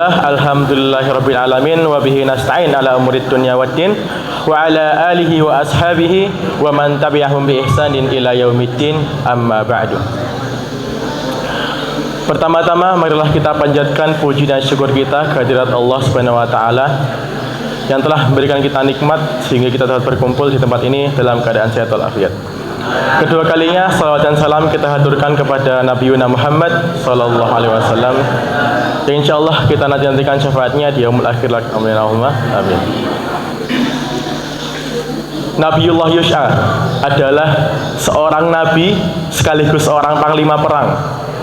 Bismillah, alhamdulillahirabbil alamin wa bihi nasta'in ala umurid dunya waddin wa ala alihi wa ashabihi wa man tabi'ahum bi ihsanin ila yaumiddin, amma ba'du. Pertama-tama marilah kita panjatkan puji dan syukur kita kehadirat Allah Subhanahu wa taala yang telah memberikan kita nikmat sehingga kita dapat berkumpul di tempat ini dalam keadaan sehat walafiat. Kedua kalinya salawat dan salam kita haturkan kepada Nabi Muhammad sallallahu alaihi wasallam. Dan insyaallah kita nantikan syafaatnya di yaumul akhir. Amin. Nabiullah Yus'a adalah seorang nabi sekaligus seorang panglima perang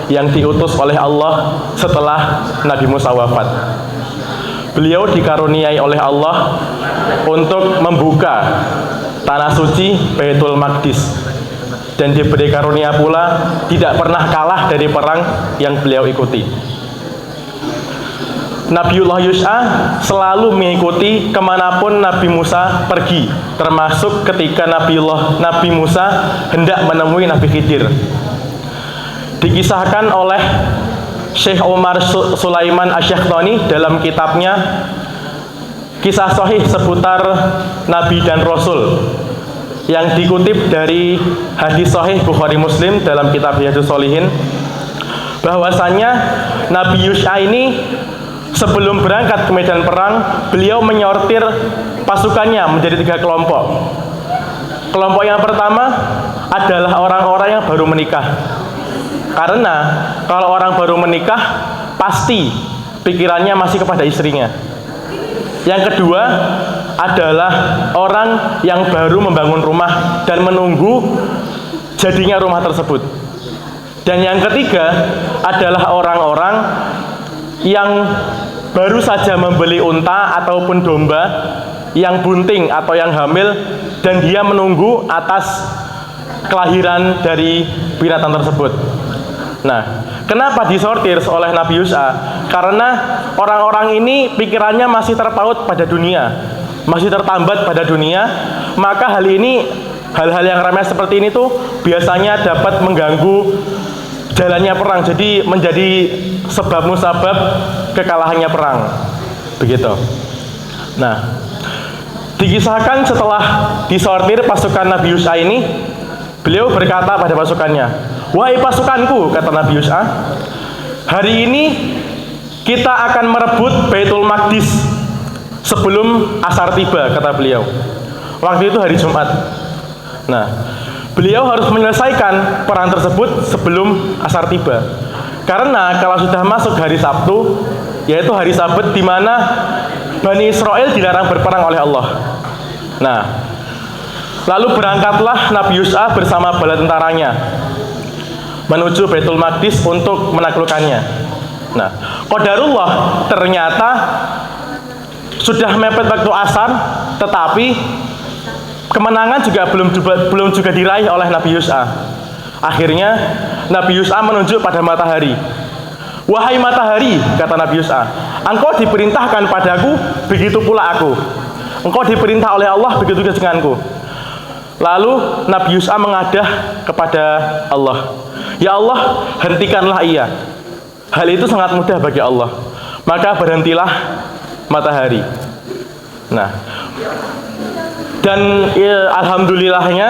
yang diutus oleh Allah setelah Nabi Musa wafat. Beliau dikaruniai oleh Allah untuk membuka tanah suci Baitul Maqdis, dan diberi karunia pula tidak pernah kalah dari perang yang beliau ikuti. Nabiullah Yus'a selalu mengikuti kemanapun Nabi Musa pergi, termasuk ketika Nabi Musa hendak menemui Nabi Khidir. Dikisahkan oleh Syekh Umar Sulaiman Asy-Syaikhtani dalam kitabnya Kisah Sahih seputar Nabi dan Rasul, yang dikutip dari hadis Sahih Bukhari Muslim dalam kitab Riyadhus Shalihin, bahwasanya Nabi Yus'a ini sebelum berangkat ke medan perang, beliau menyortir pasukannya menjadi 3 kelompok. Kelompok yang pertama adalah orang-orang yang baru menikah, karena kalau orang baru menikah pasti pikirannya masih kepada istrinya. Yang kedua adalah orang yang baru membangun rumah dan menunggu jadinya rumah tersebut. Dan yang ketiga adalah orang-orang yang baru saja membeli unta ataupun domba yang bunting atau yang hamil, dan dia menunggu atas kelahiran dari binatang tersebut. Nah, kenapa disortir oleh Nabi Yus'a? Karena orang-orang ini pikirannya masih terpaut pada dunia, masih tertambat pada dunia. Maka hal-hal yang remeh seperti ini tuh biasanya dapat mengganggu jalannya perang, jadi menjadi sebab musabab kekalahannya perang. Begitu. Nah, dikisahkan setelah disortir pasukan Nabi Yus'a ini, beliau berkata pada pasukannya, "Wahai pasukanku," kata Nabi Yus'a, "hari ini kita akan merebut Baitul Maqdis sebelum asar tiba," kata beliau. Waktu itu hari Jumat. Nah, beliau harus menyelesaikan perang tersebut sebelum asar tiba. Karena kalau sudah masuk hari Sabtu, yaitu hari Sabat di mana Bani Israel dilarang berperang oleh Allah. Nah, lalu berangkatlah Nabi Yus'a bersama bala tentaranya menuju Baitul Maqdis untuk menaklukkannya. Nah, qadarullah ternyata sudah mepet waktu asar, tetapi kemenangan juga belum juga diraih oleh Nabi Yus'a. Akhirnya Nabi Yus'a menunjuk pada matahari. "Wahai matahari," kata Nabi Yus'a, "engkau diperintahkan padaku, begitu pula aku. Engkau diperintah oleh Allah, begitu juga denganku." Lalu Nabi Yus'a mengadah kepada Allah, "Ya Allah, hentikanlah ia." Hal itu sangat mudah bagi Allah. Maka berhentilah matahari. Nah, dan alhamdulillahnya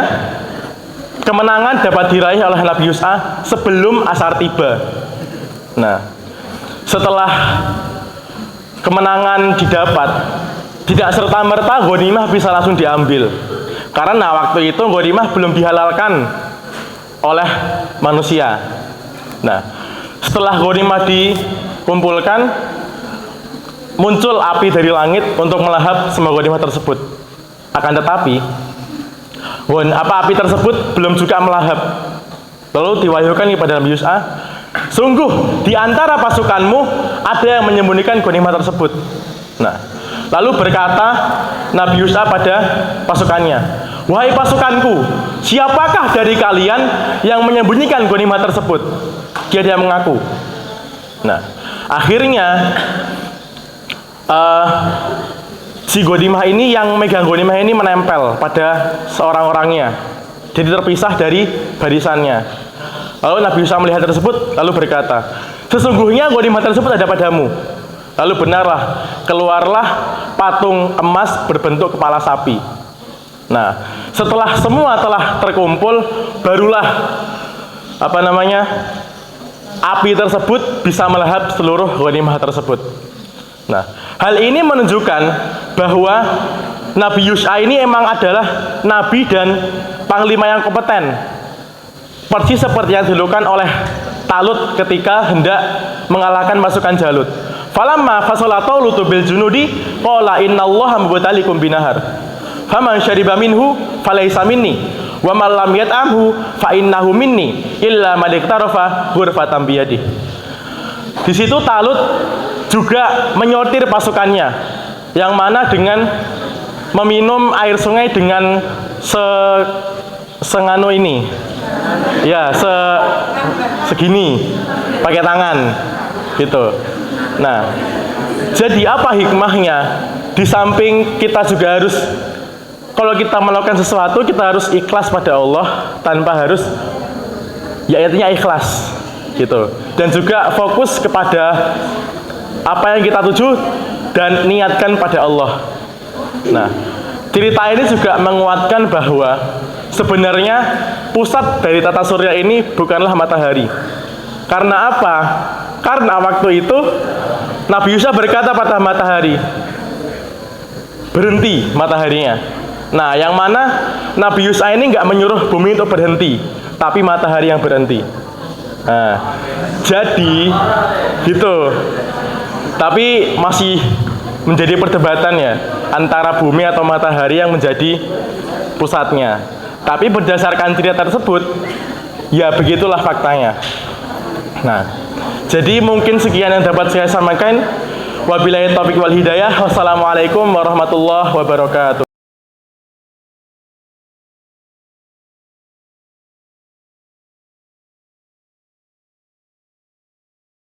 kemenangan dapat diraih oleh Nabi Yus'a sebelum asar tiba. Nah, setelah kemenangan didapat, tidak serta-merta ghanimah bisa langsung diambil, karena waktu itu ghanimah belum dihalalkan oleh manusia. Nah, setelah ghanimah dikumpulkan, muncul api dari langit untuk melahap semua ghanimah tersebut. Akan tetapi api tersebut belum juga melahap. Lalu diwahyukan kepada Nabi Yus'a, "Sungguh di antara pasukanmu ada yang menyembunyikan ghanimah tersebut." Nah, lalu berkata Nabi Yus'a pada pasukannya, "Wahai pasukanku, siapakah dari kalian yang menyembunyikan ghanimah tersebut?" Dia mengaku. Nah, akhirnya si ghanimah ini, yang megang ghanimah ini menempel pada seorang-orangnya, jadi terpisah dari barisannya. Lalu Nabi Yus'a melihat tersebut, lalu berkata, "Sesungguhnya ghanimah tersebut ada padamu." Lalu benarlah, keluarlah patung emas berbentuk kepala sapi. Nah, setelah semua telah terkumpul, barulah api tersebut bisa melahap seluruh ghanimah tersebut. Nah, hal ini menunjukkan bahwa Nabi Yusha ini emang adalah nabi dan panglima yang kompeten, persis seperti yang dilakukan oleh Talut ketika hendak mengalahkan pasukan Jalut. Falamma fasala Talutu bil junudi qala innallaha mubtaliikum binahar faman syariba minhu falaysa minni wa man lam yat'amhu fa innahu minni illa man iktarafa ghurfatan biyadi. Di situ Talut juga menyortir pasukannya, yang mana dengan meminum air sungai dengan sengano ini, ya segini, pakai tangan, gitu. Nah, jadi apa hikmahnya? Di samping kita juga harus, kalau kita melakukan sesuatu, kita harus ikhlas pada Allah tanpa harus, ya artinya ikhlas, gitu. Dan juga fokus kepada apa yang kita tuju dan niatkan pada Allah. Nah, cerita ini juga menguatkan bahwa sebenarnya pusat dari tata surya ini bukanlah matahari. Karena apa? Karena waktu itu Nabi Yusha berkata pada matahari, berhenti mataharinya. Nah, yang mana Nabi Yusha ini nggak menyuruh bumi untuk berhenti, tapi matahari yang berhenti. Nah, jadi gitu. Tapi masih menjadi perdebatan ya, antara bumi atau matahari yang menjadi pusatnya. Tapi berdasarkan cerita tersebut, ya begitulah faktanya. Nah, jadi mungkin sekian yang dapat saya sampaikan. Wabillahi taufiq wal hidayah. Wassalamualaikum warahmatullahi wabarakatuh.